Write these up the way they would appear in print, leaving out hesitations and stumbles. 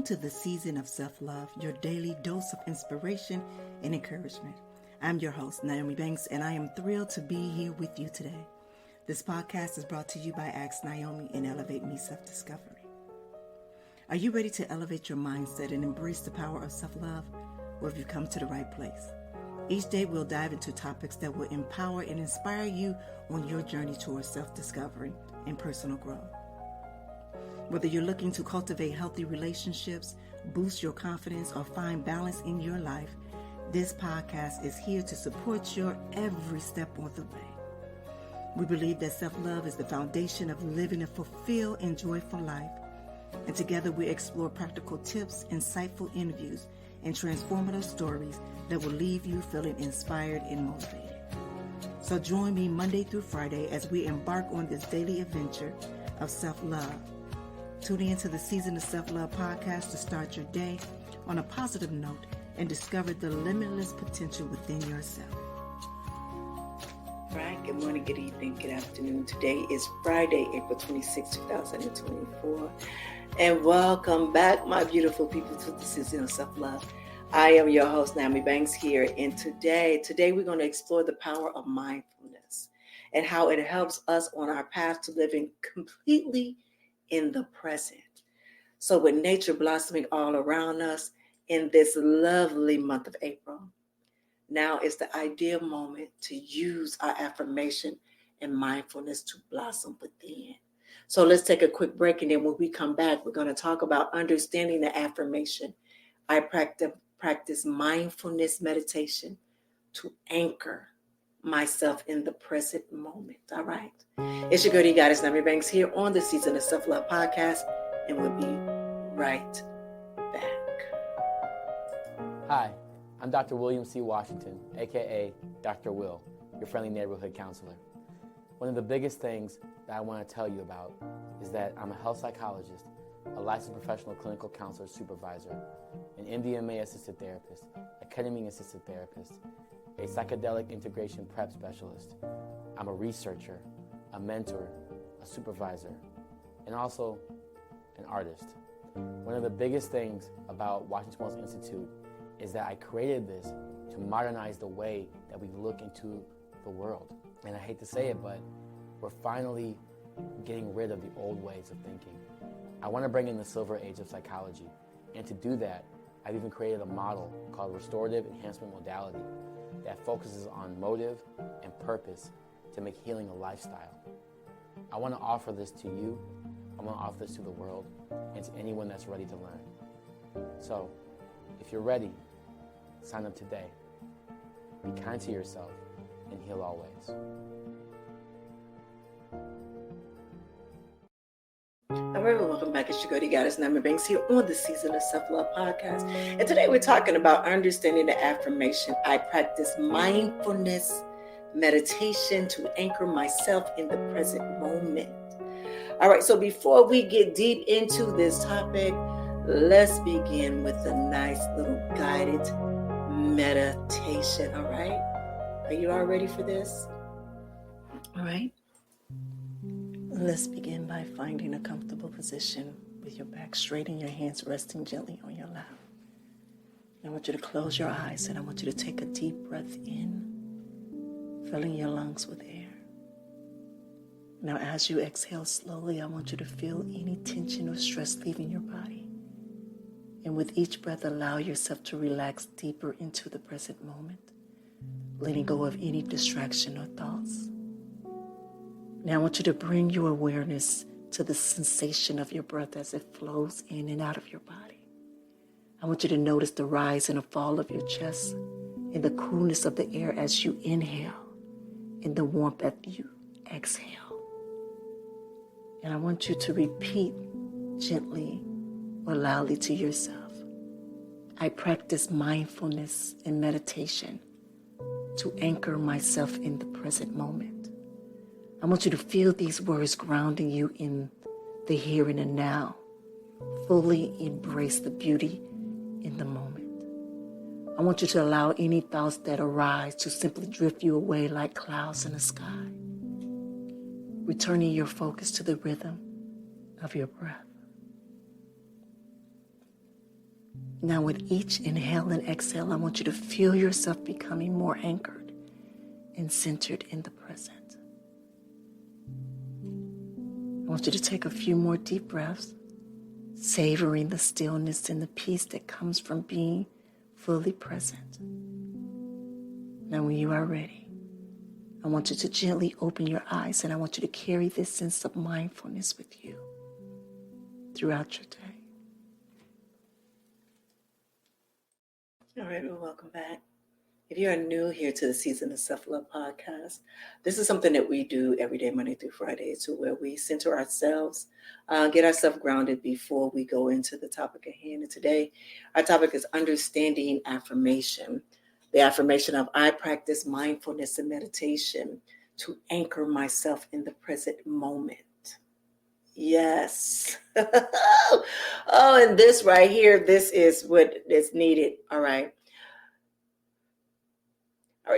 to the Season of Self-Love, your daily dose of inspiration and encouragement. I'm your host, Nyomi Banks, and I am thrilled to be here with you today. This podcast is brought to you by Ask Nyomi and Elevate Me Self-Discovery. Are you ready to elevate your mindset and embrace the power of self-love? Well, have you come to the right place? Each day we'll dive into topics that will empower and inspire you on your journey towards self-discovery and personal growth. Whether you're looking to cultivate healthy relationships, boost your confidence, or find balance in your life, this podcast is here to support your every step on the way. We believe that self-love is the foundation of living a fulfilled and joyful life. And together we explore practical tips, insightful interviews, and transformative stories that will leave you feeling inspired and motivated. So join me Monday through Friday as we embark on this daily adventure of self-love. Tune in to the Season of Self-Love podcast to start your day on a positive note and discover the limitless potential within yourself. All right, good morning, good evening, good afternoon. Today is Friday, April 26, 2024. And welcome back, my beautiful people, to the Season of Self-Love. I am your host, Nyomi Banks here. And today we're going to explore the power of mindfulness and how it helps us on our path to living completely in the present. So with nature blossoming all around us in this lovely month of April, now is the ideal moment to use our affirmation and mindfulness to blossom within. So let's take a quick break, and then when we come back, we're going to talk about understanding the affirmation. I practice mindfulness meditation to anchor myself in the present moment. All right. It's your girl, Goddess Nyomi Banks here on the Season of Self-Love podcast, and we'll be right back. Hi, I'm Dr. William C. Washington, aka Dr. Will, your friendly neighborhood counselor. One of the biggest things that I want to tell you about is that I'm a health psychologist, a licensed professional clinical counselor supervisor, an MDMA assisted therapist, a ketamine assisted therapist, a psychedelic integration prep specialist. I'm a researcher, a mentor, a supervisor, and also an artist. One of the biggest things about Washington Wellness Institute is that I created this to modernize the way that we look into the world. And I hate to say it, but we're finally getting rid of the old ways of thinking. I want to bring in the silver age of psychology. And to do that, I've even created a model called restorative enhancement modality that focuses on motive and purpose to make healing a lifestyle. I want to offer this to you. I want to offer this to the world and to anyone that's ready to learn. So, if you're ready, sign up today. Be kind to yourself and heal always. All right, well, welcome back. It's your girl, Goddess Nyomi Banks here on the Season of Self-Love podcast. And today we're talking about understanding the affirmation. I practice mindfulness meditation to anchor myself in the present moment. All right, so before we get deep into this topic, let's begin with a nice little guided meditation. All right, are you all ready for this? All right. Let's begin by finding a comfortable position with your back straight and your hands resting gently on your lap. I want you to close your eyes and I want you to take a deep breath in, filling your lungs with air. Now, as you exhale slowly, I want you to feel any tension or stress leaving your body. And with each breath, allow yourself to relax deeper into the present moment, letting go of any distraction or thoughts. Now I want you to bring your awareness to the sensation of your breath as it flows in and out of your body. I want you to notice the rise and the fall of your chest and the coolness of the air as you inhale and the warmth as you exhale. And I want you to repeat gently or loudly to yourself, I practice mindfulness and meditation to anchor myself in the present moment. I want you to feel these words grounding you in the here and the now. Fully embrace the beauty in the moment. I want you to allow any thoughts that arise to simply drift you away like clouds in the sky. Returning your focus to the rhythm of your breath. Now with each inhale and exhale, I want you to feel yourself becoming more anchored and centered in the present. I want you to take a few more deep breaths, savoring the stillness and the peace that comes from being fully present. Now when you are ready, I want you to gently open your eyes, and I want you to carry this sense of mindfulness with you throughout your day. All right, well, welcome back. If you are new here to the Season of Self-Love podcast, this is something that we do every day, Monday through Friday, to where we center ourselves, get ourselves grounded before we go into the topic at hand. And today, our topic is understanding affirmation. The affirmation of I practice mindfulness and meditation to anchor myself in the present moment. Yes. Oh, and this right here, this is what is needed. All right,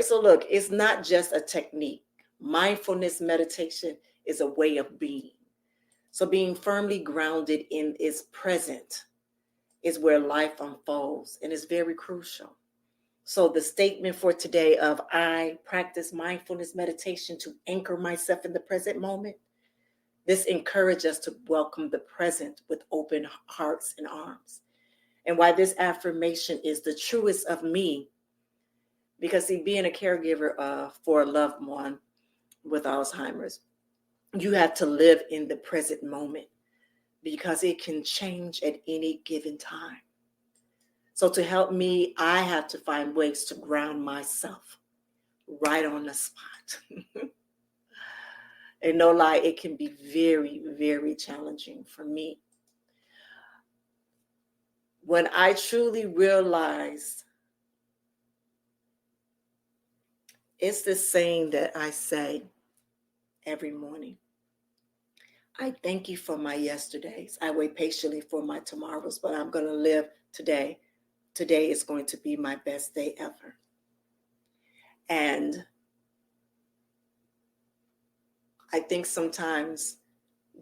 so look, it's not just a technique. Mindfulness meditation is a way of being. So being firmly grounded in its present is where life unfolds, and is very crucial. So the statement for today of I practice mindfulness meditation to anchor myself in the present moment, this encourages us to welcome the present with open hearts and arms. And why this affirmation is the truest of me, because see, being a caregiver for a loved one with Alzheimer's, you have to live in the present moment because it can change at any given time. So to help me, I have to find ways to ground myself right on the spot. And no lie, it can be very, very challenging for me. When I truly realized, it's the saying that I say every morning. I thank you for my yesterdays. I wait patiently for my tomorrows, but I'm going to live today. Today is going to be my best day ever. And I think sometimes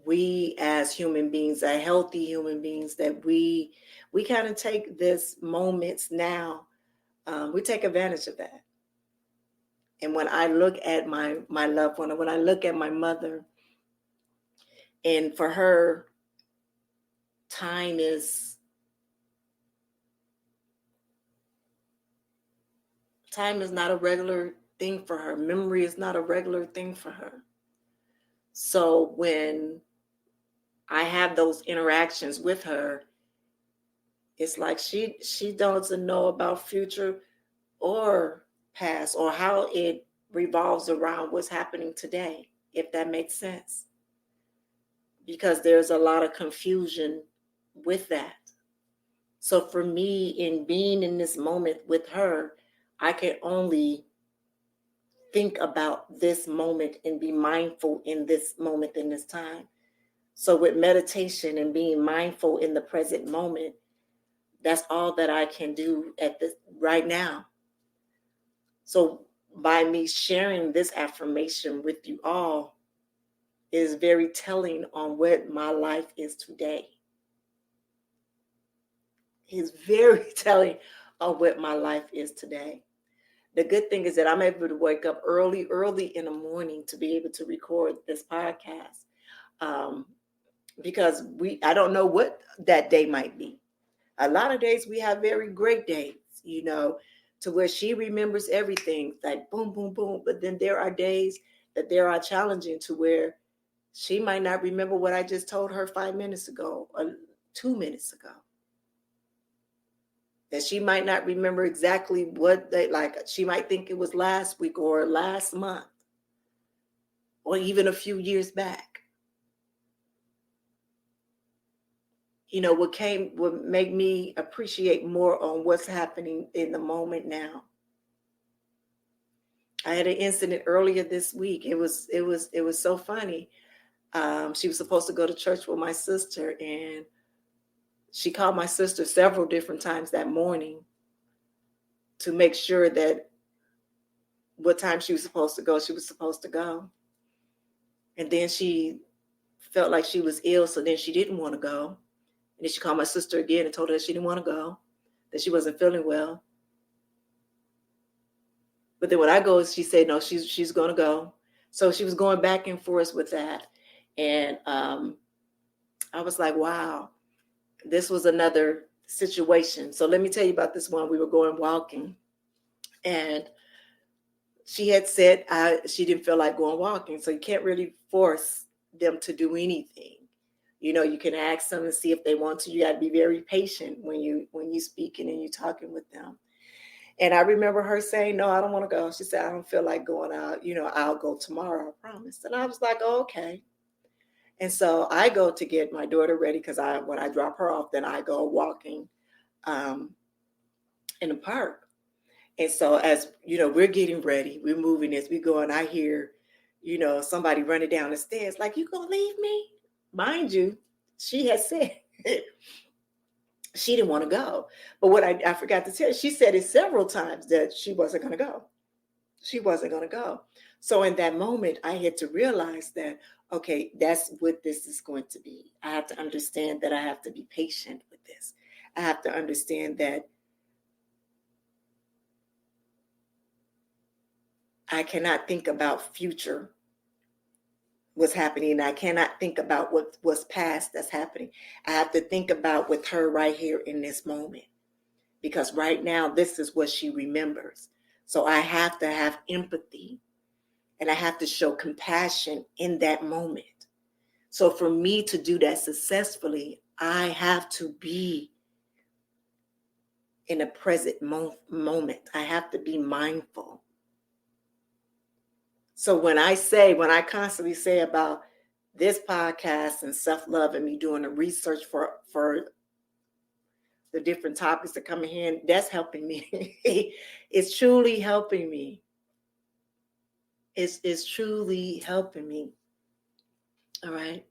we as human beings, as healthy human beings, that we kind of take this moments now, we take advantage of that. And when I look at my loved one, when I look at my mother, and for her, time is not a regular thing for her. Memory is not a regular thing for her. So when I have those interactions with her, it's like she doesn't know about future or past, or how it revolves around what's happening today, if that makes sense. Because there's a lot of confusion with that. So for me, in being in this moment with her, I can only think about this moment and be mindful in this moment, in this time. So with meditation and being mindful in the present moment, that's all that I can do at this right now. So by me sharing this affirmation with you all is very telling on what my life is today. It's very telling on what my life is today. The good thing is that I'm able to wake up early in the morning to be able to record this podcast. Because I don't know what that day might be. A lot of days we have very great days, to where she remembers everything, like boom, boom, boom. But then there are days that there are challenging to where she might not remember what I just told her 5 minutes ago or 2 minutes ago. That she might not remember exactly what she might think it was last week or last month or even a few years back. What make me appreciate more on what's happening in the moment now. I had an incident earlier this week. It was so funny. She was supposed to go to church with my sister, and she called my sister several different times that morning to make sure that what time she was supposed to go. And then she felt like she was ill, so then she didn't want to go. And then she called my sister again and told her that she didn't want to go. that she wasn't feeling well. But then when I go, she said, no, she's going to go. So she was going back and forth with that. And I was like, wow, this was another situation. So let me tell you about this one. We were going walking, and she had said she didn't feel like going walking. So you can't really force them to do anything. You can ask them and see if they want to. You got to be very patient when you speaking and you talking with them. And I remember her saying, no, I don't want to go. She said, I don't feel like going out. I'll go tomorrow, I promise. And I was like, oh, okay. And so I go to get my daughter ready because when I drop her off, then I go walking in the park. And so as, we're getting ready, we're moving as we go, and I hear, somebody running down the stairs, like, you gonna leave me? Mind you, she had said she didn't want to go. But what I forgot to tell you, she said it several times that she wasn't going to go. She wasn't going to go. So in that moment, I had to realize that, okay, that's what this is going to be. I have to understand that I have to be patient with this. I have to understand that I cannot think about future what's happening. I cannot think about what was past that's happening. I have to think about with her right here in this moment, because right now this is what she remembers. So I have to have empathy, and I have to show compassion in that moment. So for me to do that successfully, I have to be in a present moment. I have to be mindful. So when I constantly say about this podcast and self-love and me doing the research for the different topics that come in, that's helping me. It's truly helping me. It's truly helping me. All right.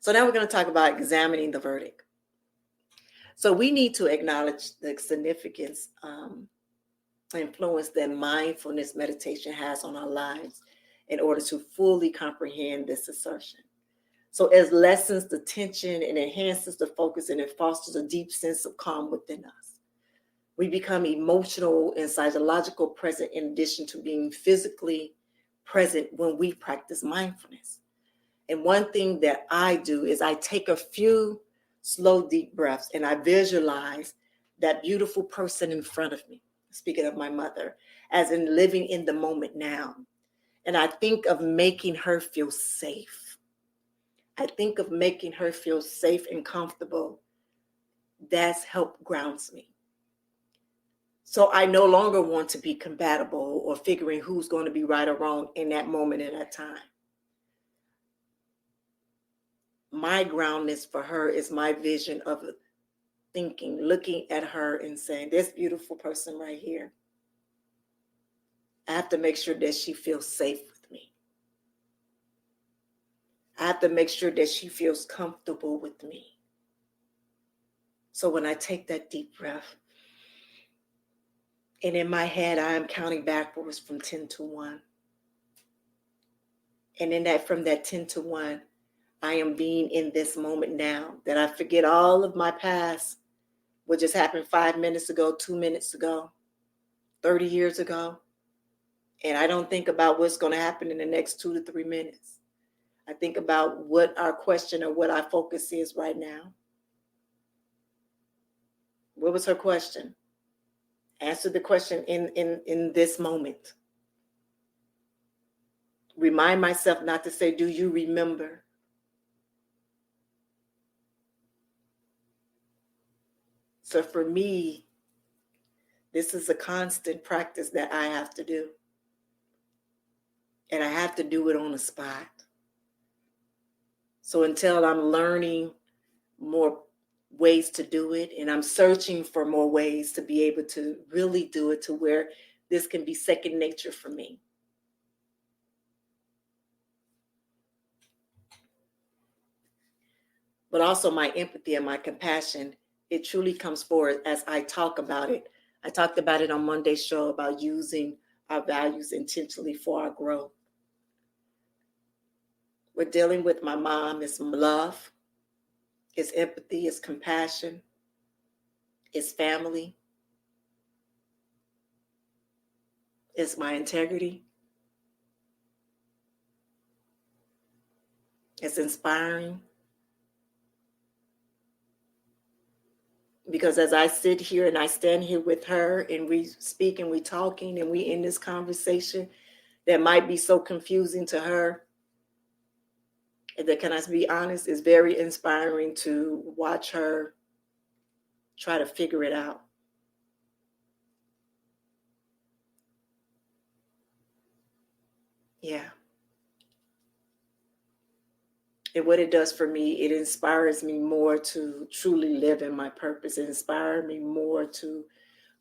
So now we're going to talk about examining the verdict. So we need to acknowledge the significance, influence that mindfulness meditation has on our lives in order to fully comprehend this assertion. So it lessens the tension and enhances the focus, and it fosters a deep sense of calm within us. We become emotional and psychological present in addition to being physically present when we practice mindfulness. And one thing that I do is I take a few slow, deep breaths, and I visualize that beautiful person in front of me, speaking of my mother, as in living in the moment now. And I think of making her feel safe. I think of making her feel safe and comfortable. That's help grounds me. So I no longer want to be compatible or figuring who's going to be right or wrong in that moment at that time. My groundness for her is my vision of thinking, looking at her and saying, this beautiful person right here. I have to make sure that she feels safe with me. I have to make sure that she feels comfortable with me. So when I take that deep breath, and in my head, I am counting backwards from 10 to 1. And from that 10 to 1, I am being in this moment now, that I forget all of my past, what just happened 5 minutes ago, 2 minutes ago, 30 years ago. And I don't think about what's going to happen in the next 2 to 3 minutes. I think about what our question or what our focus is right now. What was her question? Answer the question in this moment. Remind myself not to say, do you remember? So for me, this is a constant practice that I have to do. And I have to do it on the spot. So until I'm learning more ways to do it, and I'm searching for more ways to be able to really do it to where this can be second nature for me. But also my empathy and my compassion, it truly comes forward as I talk about it. I talked about it on Monday's show about using our values intentionally for our growth. We're dealing with my mom. It's love, it's empathy, it's compassion, it's family, It's my integrity. It's inspiring. Because as I sit here and I stand here with her and we speak and we talking and we in this conversation that might be so confusing to her, that, can I be honest, it's very inspiring to watch her try to figure it out. Yeah. And what it does for me, it inspires me more to truly live in my purpose. It inspires me more to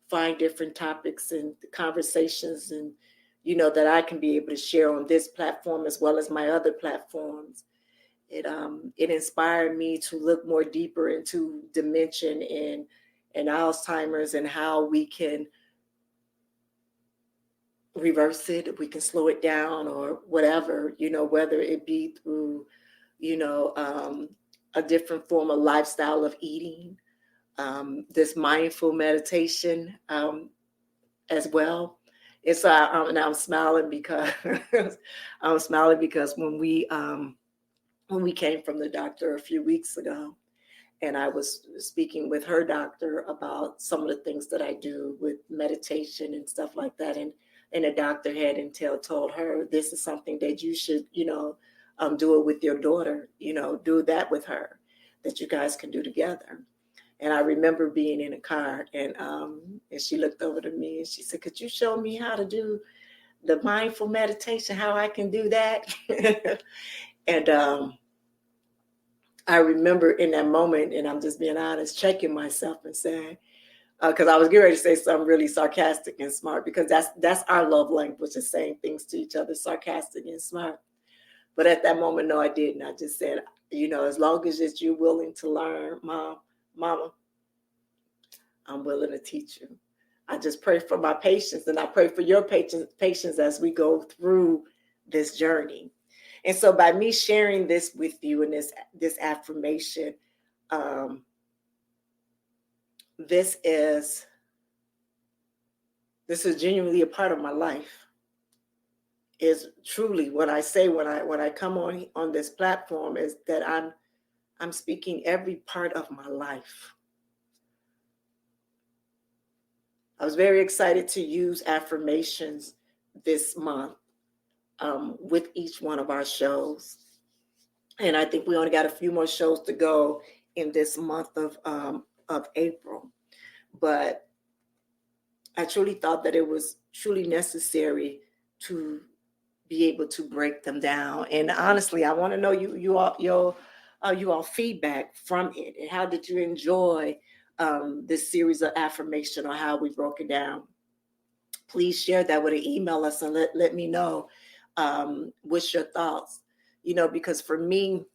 find different topics and conversations and, that I can be able to share on this platform as well as my other platforms. It inspired me to look more deeper into dementia and Alzheimer's and how we can reverse it, we can slow it down or whatever, whether it be through, a different form of lifestyle of eating, this mindful meditation as well. It's and I'm smiling because when we came from the doctor a few weeks ago, and I was speaking with her doctor about some of the things that I do with meditation and stuff like that, and the doctor had told her, this is something that you should, do it with your daughter, do that with her, that you guys can do together. And I remember being in a car and she looked over to me and she said, could you show me how to do the mindful meditation, how I can do that? And I remember in that moment, and I'm just being honest, checking myself and saying, because I was getting ready to say something really sarcastic and smart, because that's our love language, is saying things to each other, sarcastic and smart. But at that moment, no, I didn't. I just said, as long as it's you willing to learn, Mama, I'm willing to teach you. I just pray for my patience, and I pray for your patience as we go through this journey. And so by me sharing this with you and this affirmation, this is genuinely a part of my life. Is truly what I say when I come on this platform, is that I'm speaking every part of my life. I was very excited to use affirmations this month with each one of our shows. And I think we only got a few more shows to go in this month of April. But I truly thought that it was truly necessary to be able to break them down. And honestly, I want to know you all feedback from it. And how did you enjoy this series of affirmation, or how we broke it down? Please share that with an email us and let me know what's your thoughts. Because for me,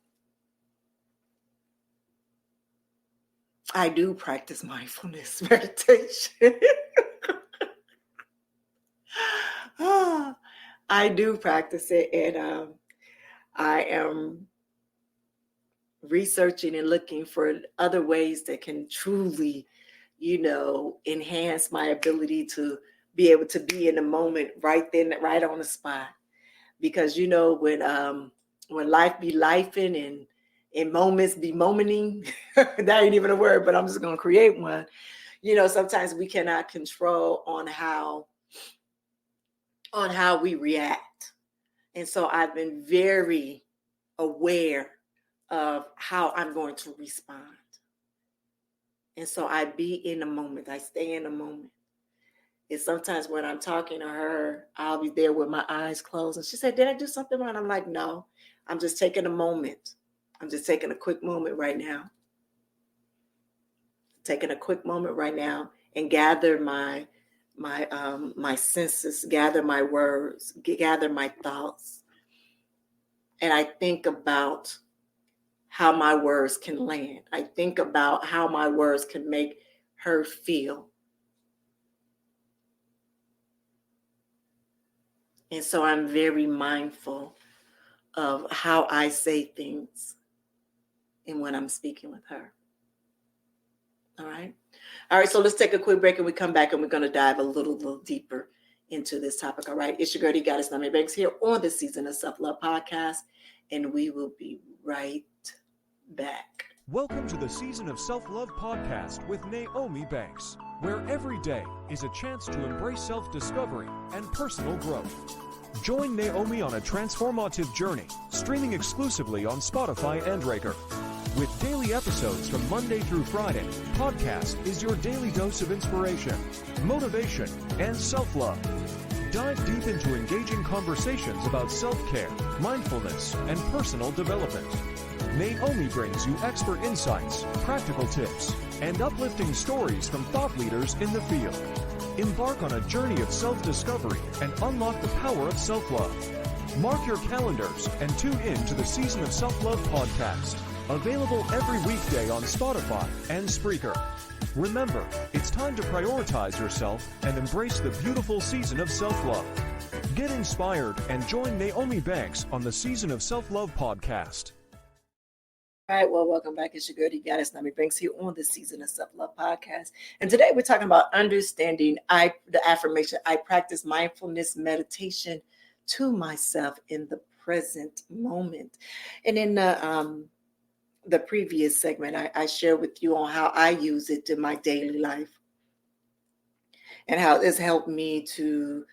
I do practice mindfulness meditation. I do practice it, and I am researching and looking for other ways that can truly, enhance my ability to be able to be in the moment right then, right on the spot. Because when life be lifing and moments be momenting, that ain't even a word, but I'm just gonna create one. Sometimes we cannot control on how we react. And so I've been very aware of how I'm going to respond. And so I be in the moment. I stay in the moment. And sometimes when I'm talking to her, I'll be there with my eyes closed. And she said, did I do something wrong? I'm like, no, I'm just taking a moment. I'm just taking a quick moment right now. Taking a quick moment right now and gather my senses, gather my words, gather my thoughts. And I think about how my words can land. I think about how my words can make her feel. And so I'm very mindful of how I say things and when I'm speaking with her. All right. So let's take a quick break, and we come back and we're going to dive a little deeper into this topic. All right. It's your girl, Goddess Nyomi Banks here on the Season of Self-Love podcast. And we will be right back. Welcome to the Season of Self-Love podcast with Nyomi Banks, where every day is a chance to embrace self-discovery and personal growth. Join Nyomi on a transformative journey, streaming exclusively on Spotify and Breaker. With daily episodes from Monday through Friday, podcast is your daily dose of inspiration, motivation, and self-love. Dive deep into engaging conversations about self-care, mindfulness, and personal development. Nyomi brings you expert insights, practical tips, and uplifting stories from thought leaders in the field. Embark on a journey of self-discovery and unlock the power of self-love. Mark your calendars and tune in to the Season of Self-Love podcast. Available every weekday on Spotify and Spreaker. Remember, it's time to prioritize yourself and embrace the beautiful season of self-love. Get inspired and join Nyomi Banks on the Season of Self-Love podcast. All right, well, welcome back. It's your girl, Goddess Nyomi Banks here on the Season of Self-Love podcast. And today we're talking about understanding the affirmation, I practice mindfulness meditation to myself in the present moment. And in the previous segment, I shared with you on how I use it in my daily life and how it's helped me to,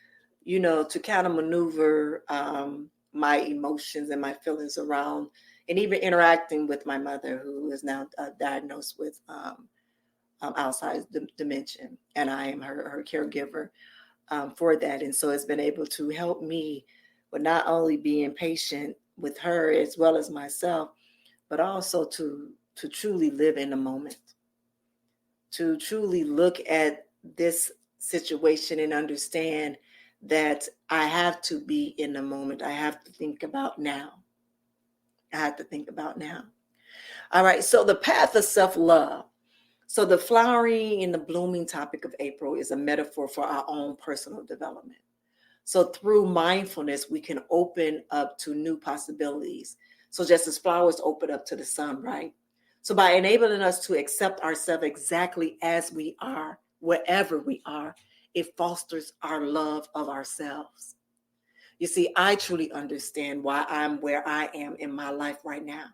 to kind of maneuver my emotions and my feelings around, and even interacting with my mother, who is now diagnosed with Alzheimer's dementia, and I am her caregiver for that. And so it's been able to help me with not only being patient with her as well as myself, but also to truly live in the moment, to truly look at this situation and understand that I have to be in the moment. I have to think about now. All right, so the path of self-love. So the flowering and the blooming topic of April is a metaphor for our own personal development. So through mindfulness, we can open up to new possibilities. So just as flowers open up to the sun, right? So by enabling us to accept ourselves exactly as we are, wherever we are, it fosters our love of ourselves. You see, I truly understand why I'm where I am in my life right now.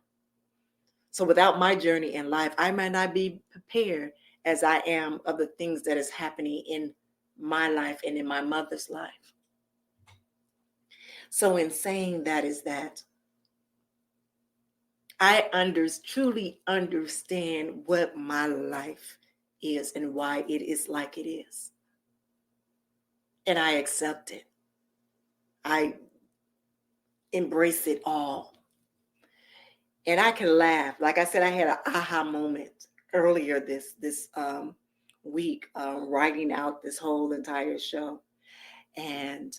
So without my journey in life, I might not be prepared as I am of the things that is happening in my life and in my mother's life. So in saying that is that I truly understand what my life is and why it is like it is. And I accept it. I embrace it all. And I can laugh. Like I said, I had an aha moment earlier this week, writing out this whole entire show. And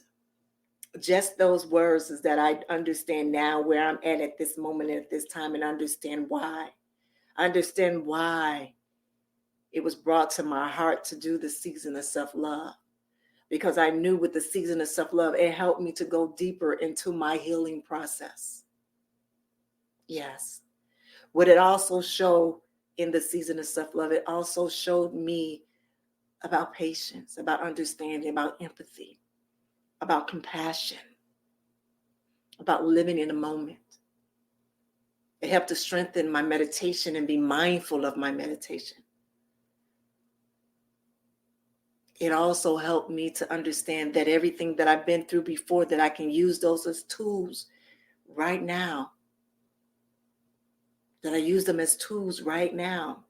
just those words is that I understand now where I'm at this moment, at this time, and understand why. I understand why it was brought to my heart to do the season of self-love. Because I knew with the season of self-love, it helped me to go deeper into my healing process. Yes. What it also showed in the season of self-love, it also showed me about patience, about understanding, about empathy, about compassion, about living in the moment. It helped to strengthen my meditation and be mindful of my meditation. It also helped me to understand that everything that I've been through before, that I can use those as tools right now. That I use them as tools right now.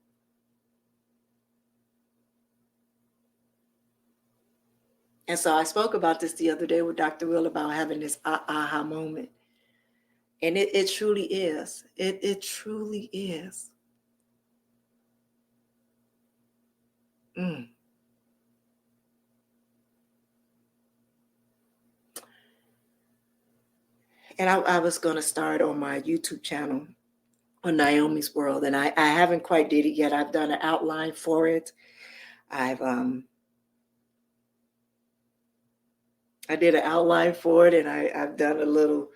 And so I spoke about this the other day with Dr. Will about having this aha moment. And it truly is. It truly is. And I was going to start on my YouTube channel on Nyomi's World. And I haven't quite did it yet. I've done an outline for it. I did an outline for it, and I've done a little,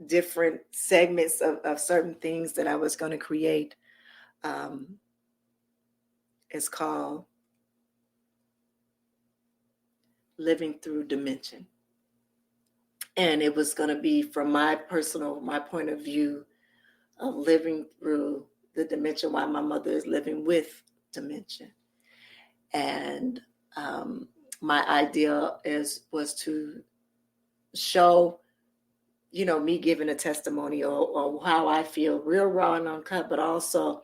different segments of certain things that I was going to create. It's called living through dementia. And it was going to be from my point of view of living through the dementia while my mother is living with dementia. And my idea was to show, me giving a testimony or how I feel, real raw and uncut, but also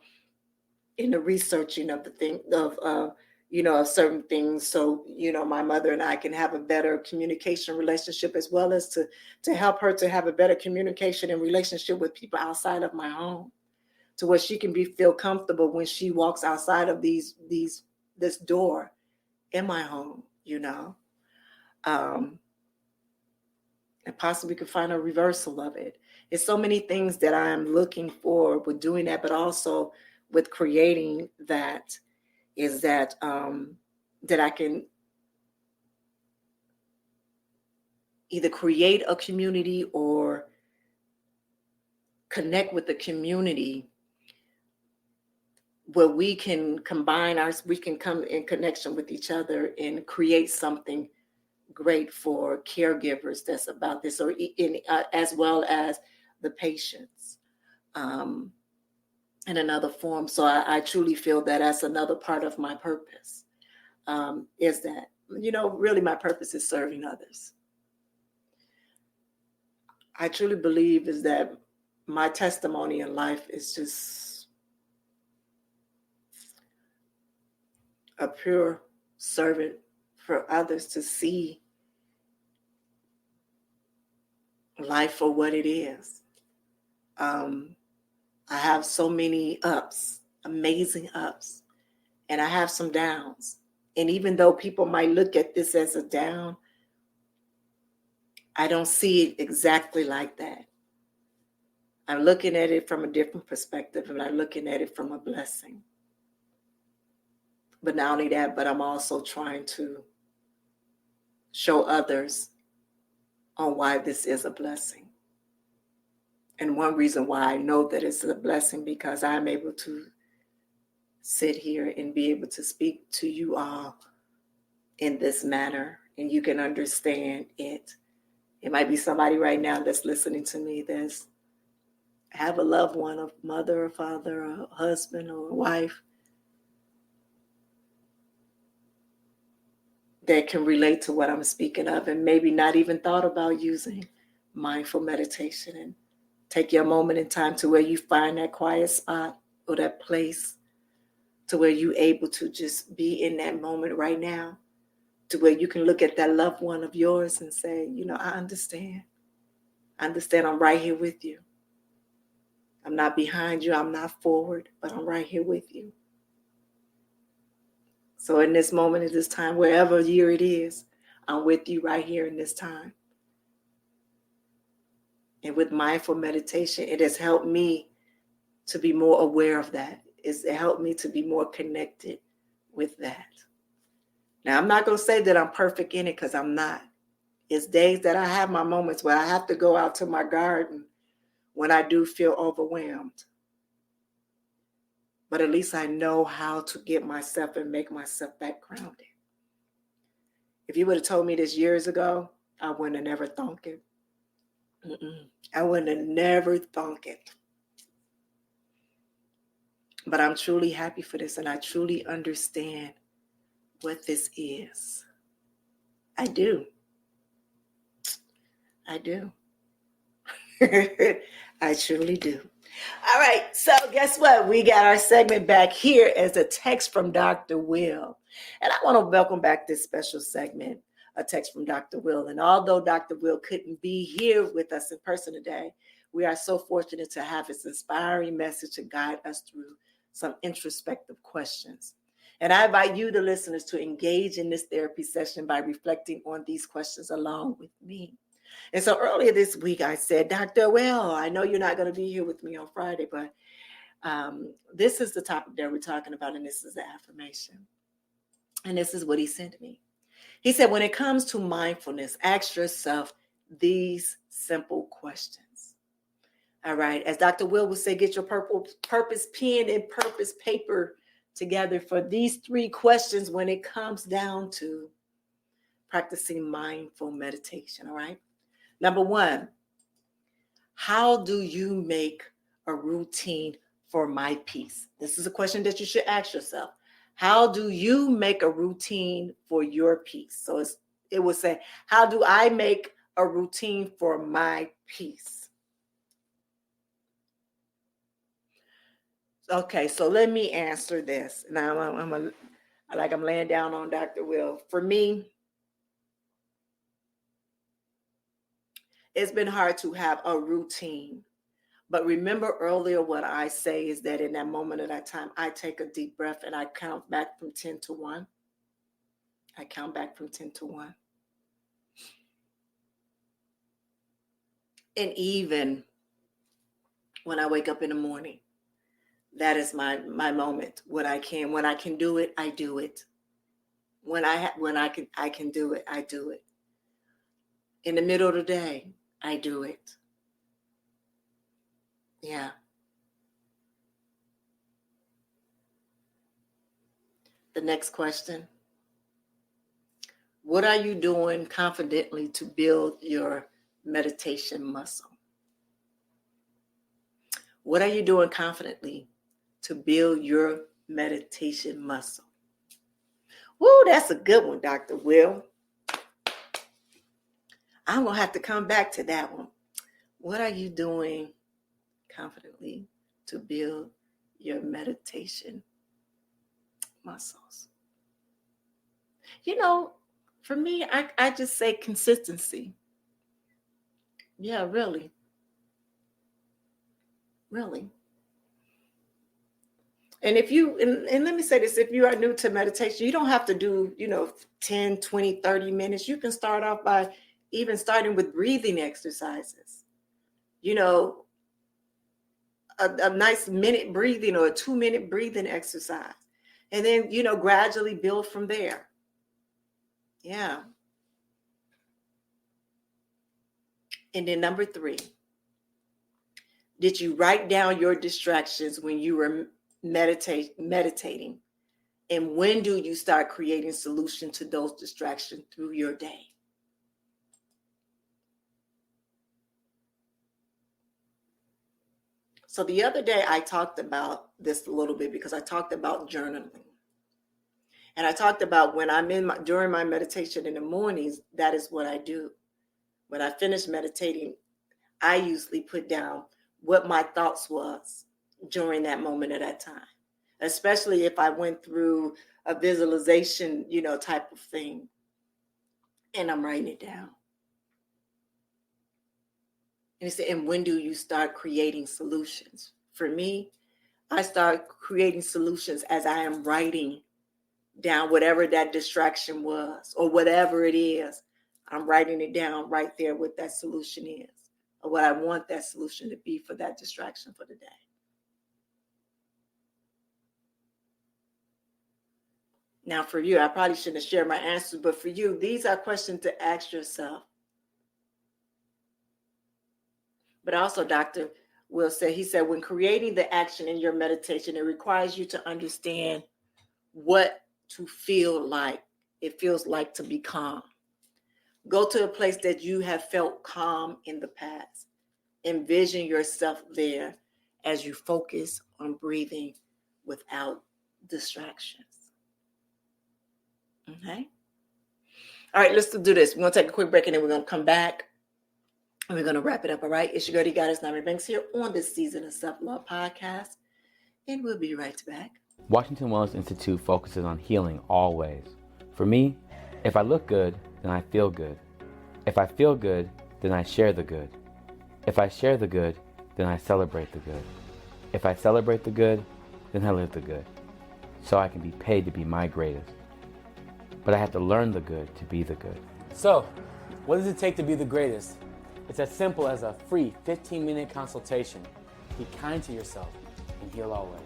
in the researching of of certain things. So, my mother and I can have a better communication relationship, as well as to help her to have a better communication and relationship with people outside of my home, to where she can feel comfortable when she walks outside of this door in my home, and possibly could find a reversal of it. It's so many things that I'm looking for with doing that, but also with creating that is that that I can either create a community or connect with the community where we can we can come in connection with each other and create something great for caregivers that's about this, or as well as the patients in another form. So I truly feel that that's another part of my purpose, is that, really my purpose is serving others. I truly believe is that my testimony in life is just a pure servant for others to see life for what it is. I have so many ups, amazing ups, and I have some downs. And even though people might look at this as a down, I don't see it exactly like that. I'm looking at it from a different perspective, and I'm looking at it from a blessing. But not only that, but I'm also trying to show others on why this is a blessing. And one reason why I know that it's a blessing, because I'm able to sit here and be able to speak to you all in this manner, and you can understand it. It might be somebody right now that's listening to me that's have a loved one, a mother, a father, a husband, or a wife that can relate to what I'm speaking of, and maybe not even thought about using mindful meditation. And take your moment in time to where you find that quiet spot or that place to where you're able to just be in that moment right now, to where you can look at that loved one of yours and say, I understand. I understand. I'm right here with you. I'm not behind you. I'm not forward, but I'm right here with you. So in this moment, at this time, wherever year it is, I'm with you right here in this time. And with mindful meditation, it has helped me to be more aware of that. It's helped me to be more connected with that. Now, I'm not going to say that I'm perfect in it, because I'm not. It's days that I have my moments where I have to go out to my garden when I do feel overwhelmed. But at least I know how to get myself and make myself back grounded. If you would have told me this years ago, I wouldn't have never thought it. I wouldn't have never thought it. But I'm truly happy for this, and I truly understand what this is. I do. I do. I truly do. All right, so guess what? We got our segment back here as a text from Dr. Will. And I want to welcome back this special segment, a text from Dr. Will. And although Dr. Will couldn't be here with us in person today, we are so fortunate to have his inspiring message to guide us through some introspective questions. And I invite you, the listeners, to engage in this therapy session by reflecting on these questions along with me. And so earlier this week, I said, Dr. Will, I know you're not going to be here with me on Friday, but this is the topic that we're talking about, and this is the affirmation. And this is what he sent me. He said, when it comes to mindfulness, ask yourself these simple questions. All right. As Dr. Will would say, get your purpose pen and purpose paper together for these 3 questions when it comes down to practicing mindful meditation, all right? Number one, how do you make a routine for my peace? This is a question that you should ask yourself. How do you make a routine for your peace? So it would say, how do I make a routine for my peace? Okay, so let me answer this. Now I'm laying down on Dr. Will. For me, it's been hard to have a routine. But remember earlier what I say is that in that moment of that time, I take a deep breath and I count back from 10 to 1. I count back from 10 to 1. And even when I wake up in the morning, that is my moment. When I can do it, I do it. When I can do it, I do it. In the middle of the day, I do it. Yeah. The next question. What are you doing confidently to build your meditation muscle? What are you doing confidently to build your meditation muscle? Woo, that's a good one, Dr. Will. I'm going to have to come back to that one. What are you doing confidently to build your meditation muscles? You know, for me, I just say consistency. Yeah, really. Really. And and let me say this, if you are new to meditation, you don't have to do, 10, 20, 30 minutes. You can start off by even starting with breathing exercises. A nice minute breathing or a 2-minute breathing exercise. And then, gradually build from there. Yeah. And then number 3, did you write down your distractions when you were meditating? And when do you start creating solutions to those distractions through your day? So the other day I talked about this a little bit because I talked about journaling. And I talked about when I'm during my meditation in the mornings, that is what I do. When I finish meditating, I usually put down what my thoughts was during that moment at that time, especially if I went through a visualization, type of thing, and I'm writing it down. And he said, and when do you start creating solutions? For me, I start creating solutions as I am writing down whatever that distraction was or whatever it is. I'm writing it down right there what that solution is or what I want that solution to be for that distraction for the day. Now for you, I probably shouldn't have shared my answers, but for you, these are questions to ask yourself. But also Dr. Will said, he said, when creating the action in your meditation, it requires you to understand what to feel like. It feels like to be calm. Go to a place that you have felt calm in the past. Envision yourself there as you focus on breathing without distractions. Okay? All right, let's do this. We're going to take a quick break and then we're going to come back. And we're going to wrap it up, all right? It's your girl, Goddess Nyomi Banks here on this season of Self-Love Podcast. And we'll be right back. Washington Wellness Institute focuses on healing always. For me, if I look good, then I feel good. If I feel good, then I share the good. If I share the good, then I celebrate the good. If I celebrate the good, then I live the good. So I can be paid to be my greatest. But I have to learn the good to be the good. So, what does it take to be the greatest? It's as simple as a free 15-minute consultation. Be kind to yourself and heal always.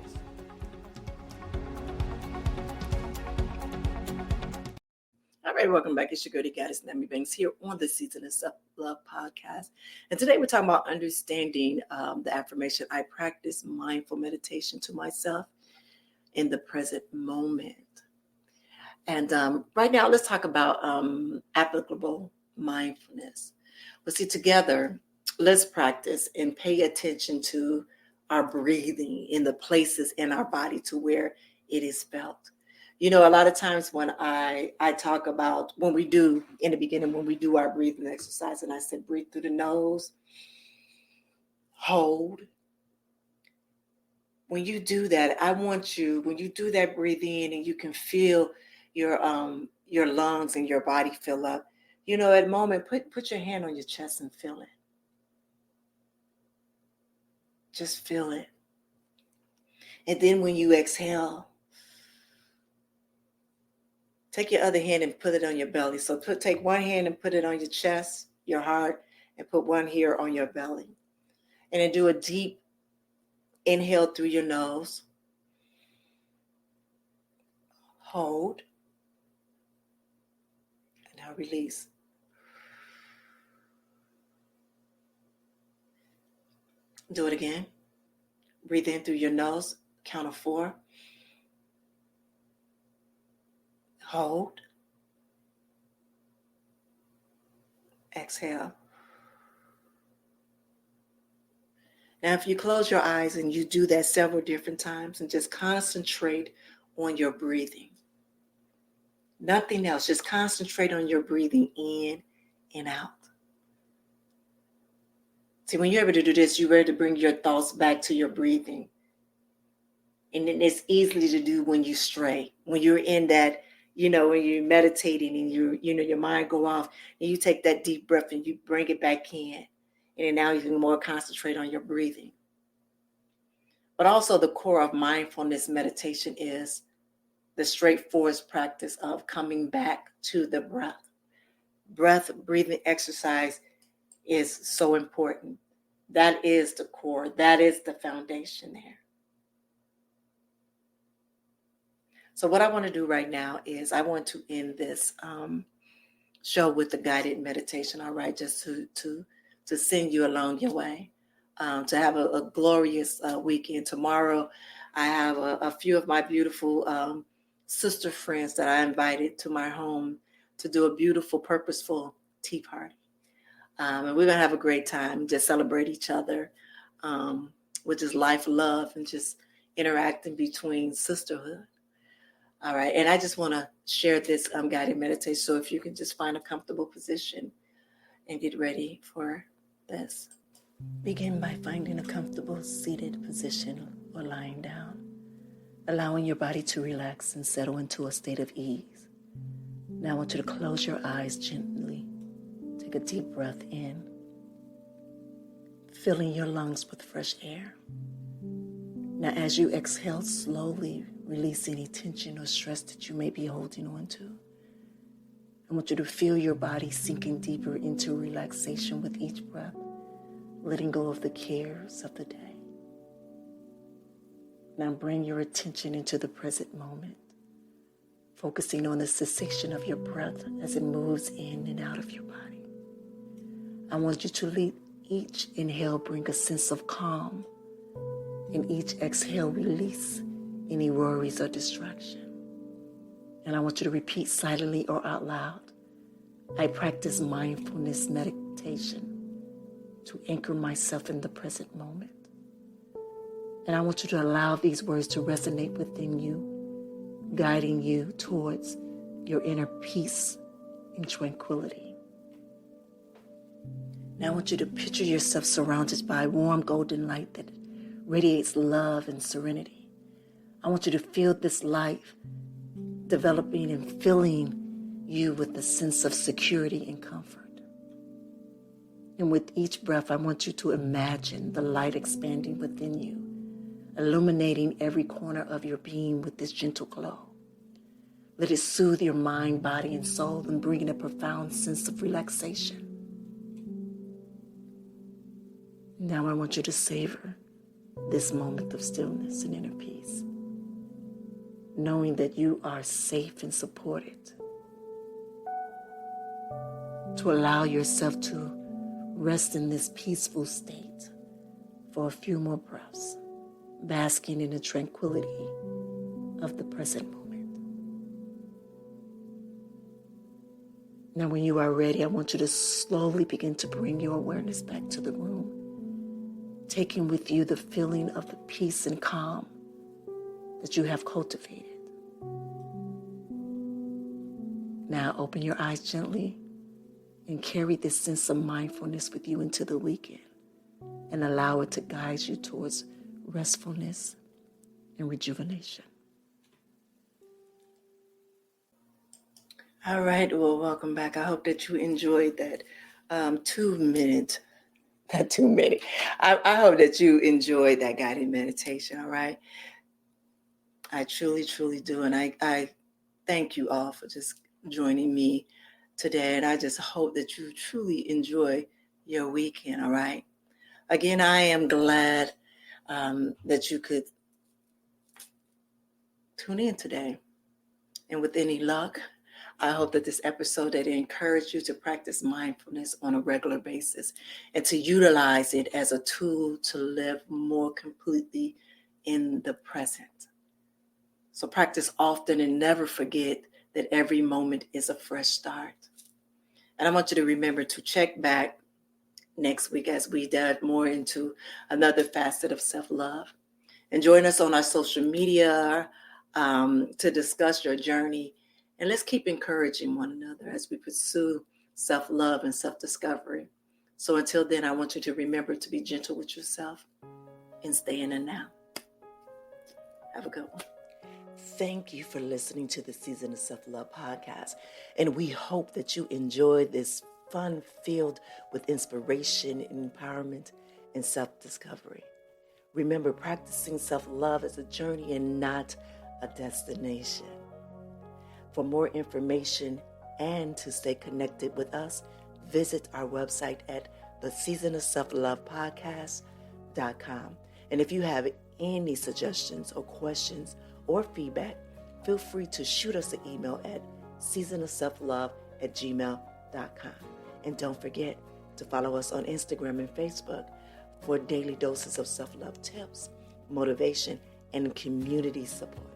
All right, welcome back. It's your girl, Goddess Nyomi Banks here on the Season of Self-Love Podcast. And today we're talking about understanding the affirmation, I practice mindful meditation to myself in the present moment. And right now, let's talk about applicable mindfulness. Well, see, together, let's practice and pay attention to our breathing in the places in our body to where it is felt. You know, a lot of times when I talk about when we do in the beginning, when we do our breathing exercise, and I said breathe through the nose, hold. When you do that, I want you, when you do that, breathe in and you can feel your lungs and your body fill up. You know, at a moment, put your hand on your chest and feel it. Just feel it. And then when you exhale, take your other hand and put it on your belly. So take one hand and put it on your chest, your heart, and put one here on your belly. And then do a deep inhale through your nose. Hold. And now release. Do it again. Breathe in through your nose. Count of 4. Hold. Exhale. Now, if you close your eyes and you do that several different times and just concentrate on your breathing. Nothing else. Just concentrate on your breathing in and out. See, when you're able to do this, you're able to bring your thoughts back to your breathing. And then it's easy to do when you stray. When you're in that, you know, when you're meditating and your mind go off and you take that deep breath and you bring it back in. And then now you can more concentrate on your breathing. But also the core of mindfulness meditation is the straightforward practice of coming back to the breath. Breathing exercise is so important. That is the core. That is the foundation there. So what I want to do right now is I want to end this show with the guided meditation, all right, just to send you along your way, to have a glorious weekend. Tomorrow, I have a few of my beautiful sister friends that I invited to my home to do a beautiful, purposeful tea party. And we're going to have a great time, just celebrate each other with just life, love, and just interacting between sisterhood. All right. And I just want to share this guided meditation. So if you can just find a comfortable position and get ready for this. Begin by finding a comfortable seated position or lying down, allowing your body to relax and settle into a state of ease. Now I want you to close your eyes gently. Take a deep breath in, filling your lungs with fresh air. Now as you exhale, slowly release any tension or stress that you may be holding on to. I want you to feel your body sinking deeper into relaxation with each breath, letting go of the cares of the day. Now bring your attention into the present moment, focusing on the sensation of your breath as it moves in and out of your body. I want you to let each inhale bring a sense of calm, and each exhale release any worries or distraction. And I want you to repeat silently or out loud, I practice mindfulness meditation to anchor myself in the present moment. And I want you to allow these words to resonate within you, guiding you towards your inner peace and tranquility. Now I want you to picture yourself surrounded by warm golden light that radiates love and serenity. I want you to feel this light developing and filling you with a sense of security and comfort. And with each breath, I want you to imagine the light expanding within you, illuminating every corner of your being with this gentle glow. Let it soothe your mind, body, and soul and bring in a profound sense of relaxation. Now I want you to savor this moment of stillness and inner peace, knowing that you are safe and supported, to allow yourself to rest in this peaceful state for a few more breaths, basking in the tranquility of the present moment. Now, when you are ready, I want you to slowly begin to bring your awareness back to the room, taking with you the feeling of the peace and calm that you have cultivated. Now, open your eyes gently and carry this sense of mindfulness with you into the weekend and allow it to guide you towards restfulness and rejuvenation. All right, well, welcome back. I hope that you enjoyed that 2 minute, not 2 minute. I hope that you enjoyed that guided meditation, all right? I truly, truly do. And I thank you all for just joining me today. And I just hope that you truly enjoy your weekend, all right? Again, I am glad that you could tune in today. And with any luck, I hope that this episode that encouraged you to practice mindfulness on a regular basis and to utilize it as a tool to live more completely in the present. So practice often and never forget that every moment is a fresh start. And I want you to remember to check back next week as we dive more into another facet of self-love. And join us on our social media to discuss your journey. And let's keep encouraging one another as we pursue self-love and self-discovery. So until then, I want you to remember to be gentle with yourself and stay in the now. Have a good one. Thank you for listening to the Season of Self-Love podcast. And we hope that you enjoyed this fun filled with inspiration, empowerment, and self-discovery. Remember, practicing self-love is a journey and not a destination. For more information and to stay connected with us, visit our website at theseasonofselflovepodcast.com. And if you have any suggestions or questions or feedback, feel free to shoot us an email at seasonofselflove@gmail.com. And don't forget to follow us on Instagram and Facebook for daily doses of self-love tips, motivation, and community support.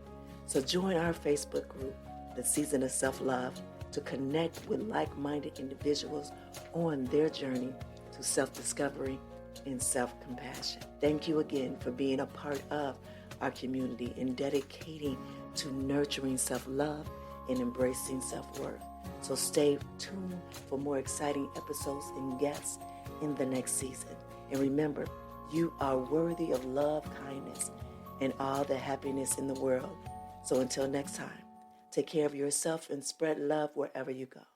So join our Facebook group, The Season of Self-Love, to connect with like-minded individuals on their journey to self-discovery and self-compassion. Thank you again for being a part of our community and dedicating to nurturing self-love and embracing self-worth. So stay tuned for more exciting episodes and guests in the next season. And remember, you are worthy of love, kindness, and all the happiness in the world. So until next time, take care of yourself and spread love wherever you go.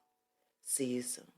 See you soon.